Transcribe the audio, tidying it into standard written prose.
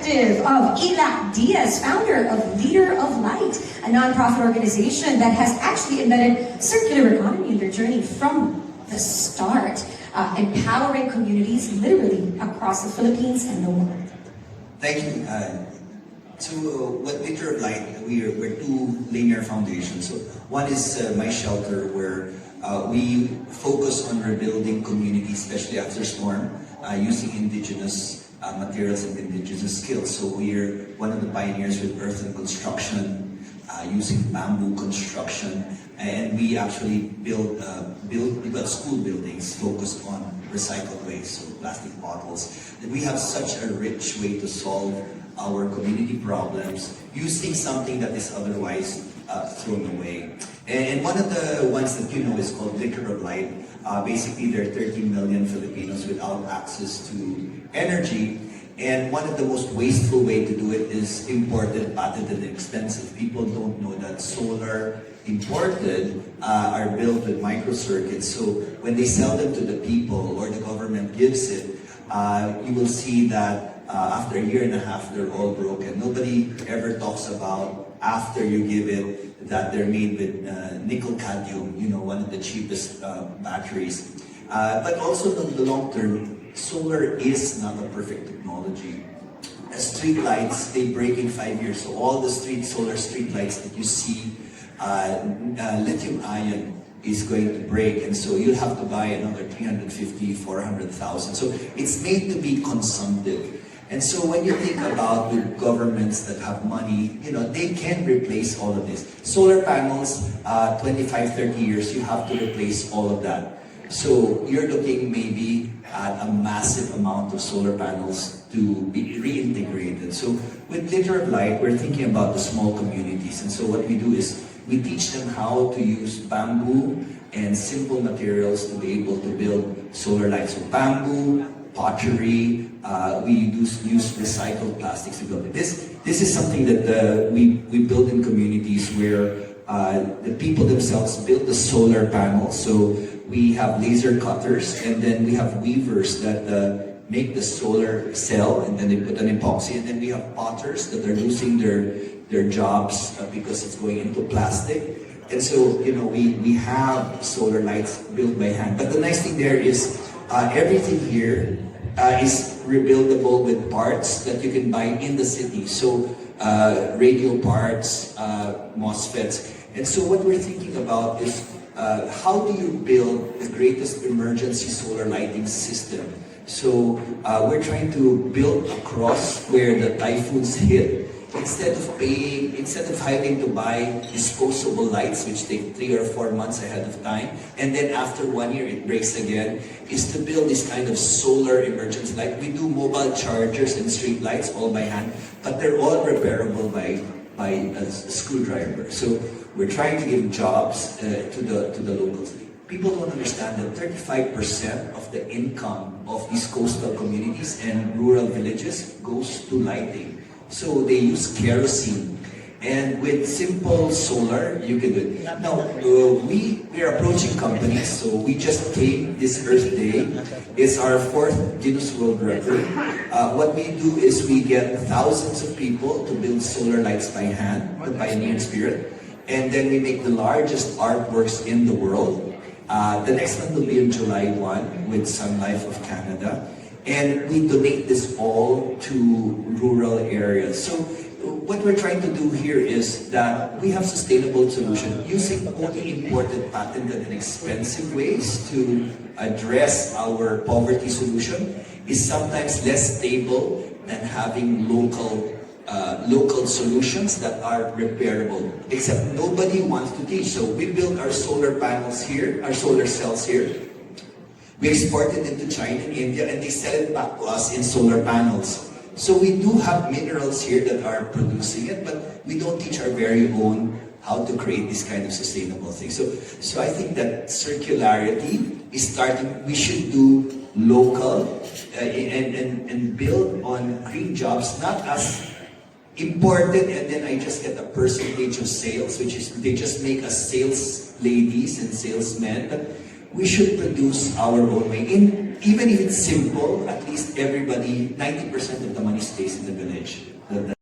perspective of Ila Diaz, founder of Leader of Light, a nonprofit organization that has actually embedded circular economy in their journey from the start, empowering communities literally across the Philippines and the world. Thank you. What Leader of Light, we're two linear foundations. So one is My Shelter, where we focus on rebuilding communities, especially after storm, using indigenous materials and indigenous skills. So we're one of the pioneers with earth and construction, using bamboo construction, and we actually build school buildings focused on recycled waste, so plastic bottles. And we have such a rich way to solve our community problems using something that is otherwise thrown away. And one of the ones that you know is called Leader of Light. Basically, there are 13 million Filipinos without access to energy. And one of the most wasteful way to do it is imported, patented, and expensive. People don't know that solar imported are built with microcircuits. So when they sell them to the people or the government gives it, you will see that after a year and a half, they're all broken. Nobody ever talks about after you give it that they're made with nickel cadmium, one of the cheapest batteries. But also in the long term, solar is not a perfect technology. Street lights, they break in 5 years. So all the solar street lights that you see, lithium ion is going to break, and so you'll have to buy another 350, 400,000. So it's made to be consumptive. And so when you think about the governments that have money, they can replace all of this. Solar panels, 25, 30 years, you have to replace all of that. So you're looking maybe at a massive amount of solar panels to be reintegrated. So with Leader of Light, we're thinking about the small communities. And so what we do is we teach them how to use bamboo and simple materials to be able to build solar lights. So bamboo, pottery, we use recycled plastics to build it. This is something that we build in communities where the people themselves build the solar panels. So we have laser cutters, and then we have weavers that make the solar cell, and then they put an epoxy, and then we have potters that are losing their jobs because it's going into plastic. And so, we have solar lights built by hand. But the nice thing there is everything here is rebuildable with parts that you can buy in the city. So radio parts, MOSFETs. And so what we're thinking about is how do you build the greatest emergency solar lighting system? So we're trying to build across where the typhoons hit. Instead of having to buy disposable lights, which take 3 or 4 months ahead of time, and then after 1 year it breaks again, is to build this kind of solar emergency light. We do mobile chargers and street lights all by hand, but they're all repairable by a screwdriver. So we're trying to give jobs to the locals. People don't understand that 35% of the income of these coastal communities and rural villages goes to lighting. So they use kerosene. And with simple solar, you can do it. Now, we're approaching companies, so we just came this Earth Day. It's our 4th Guinness World Record. What we do is we get thousands of people to build solar lights by hand, the pioneer spirit. And then we make the largest artworks in the world. The next one will be on July 1 with Sun Life of Canada. And we donate this all to rural areas. So what we're trying to do here is that we have sustainable solution using only imported, patented, and expensive ways to address our poverty solution is sometimes less stable than having local solutions that are repairable. Except nobody wants to teach. So we build our solar panels here, our solar cells here. We export it into China and India, and they sell it back to us in solar panels. So we do have minerals here that are producing it, but we don't teach our very own how to create this kind of sustainable thing. So I think that circularity is starting. We should do local and build on green jobs, not as imported and then I just get a percentage of sales, which is they just make us sales ladies and salesmen. But we should produce our own way. Even if it's simple, at least everybody, 90% of the money stays in the village. image.